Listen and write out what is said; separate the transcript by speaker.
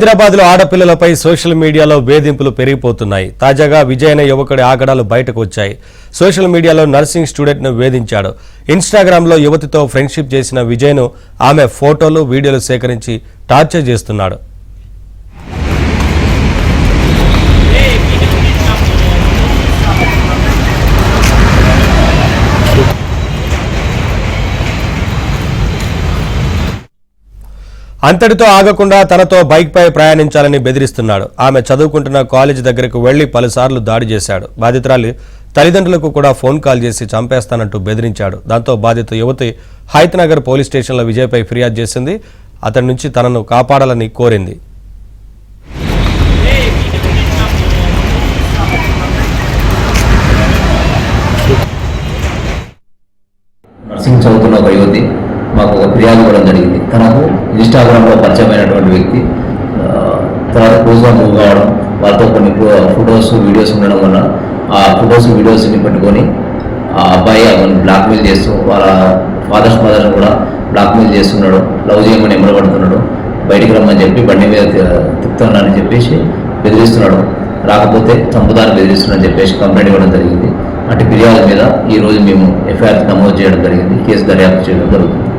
Speaker 1: హైదరాబాద్లో ఆడపిల్లలపై సోషల్ మీడియాలో వేధింపులు పెరిగిపోతున్నాయి. తాజాగా విజయ్ అనే యువకుడి ఆగడాలు బయటకు వచ్చాయి. సోషల్ మీడియాలో నర్సింగ్ స్టూడెంట్ను వేధించాడు. ఇన్స్టాగ్రామ్లో యువతితో ఫ్రెండ్షిప్ చేసిన విజయ్ను ఆమె ఫోటోలు, వీడియోలు సేకరించి టార్చర్ చేస్తున్నాడు. అంతటితో ఆగకుండా తనతో బైక్పై ప్రయాణించాలని బెదిరిస్తున్నాడు. ఆమె చదువుకుంటున్న కాలేజీ దగ్గరకు వెళ్లి పలుసార్లు దాడి చేశాడు. బాధితురాలి తల్లిదండ్రులకు కూడా ఫోన్ కాల్ చేసి చంపేస్తానంటూ బెదిరించాడు. దాంతో బాధిత యువతి హైతనగర్ పోలీస్ స్టేషన్లో విజయ్పై ఫిర్యాదు చేసింది. అతడి నుంచి తనను కాపాడాలని కోరింది.
Speaker 2: నర్సింగ్ చదువుతున్న ఒక యువతి మాకు ఒక ఫిర్యాదు ఇవ్వడం జరిగింది. తనకు ఇన్స్టాగ్రామ్లో పరిచయమైనటువంటి వ్యక్తి తర్వాత క్లోజ్గా మూవ్ కావడం, వాళ్ళతో కొన్ని ఫొటోస్, వీడియోస్ ఉండడం వల్ల ఆ ఫొటోస్, వీడియోస్ని పెట్టుకొని ఆ అబ్బాయి అతను బ్లాక్మెయిల్ చేస్తూ వాళ్ళ మదర్ని కూడా బ్లాక్మెయిల్ చేస్తున్నాడు. లవ్ చేయమని ఎమ్మడబడుతున్నాడు. బయటికి రమ్మని చెప్పి బండి మీద తిప్పుతున్నానని చెప్పేసి బెదిరిస్తున్నాడు. రాకపోతే చంపుతాను బెదిరిస్తున్నాడని చెప్పేసి కంప్లైంట్ ఇవ్వడం జరిగింది. అటు ఫిర్యాదు మీద ఈరోజు మేము ఎఫ్ఐఆర్ నమోదు చేయడం జరిగింది. కేసు దర్యాప్తు చేయడం జరుగుతుంది.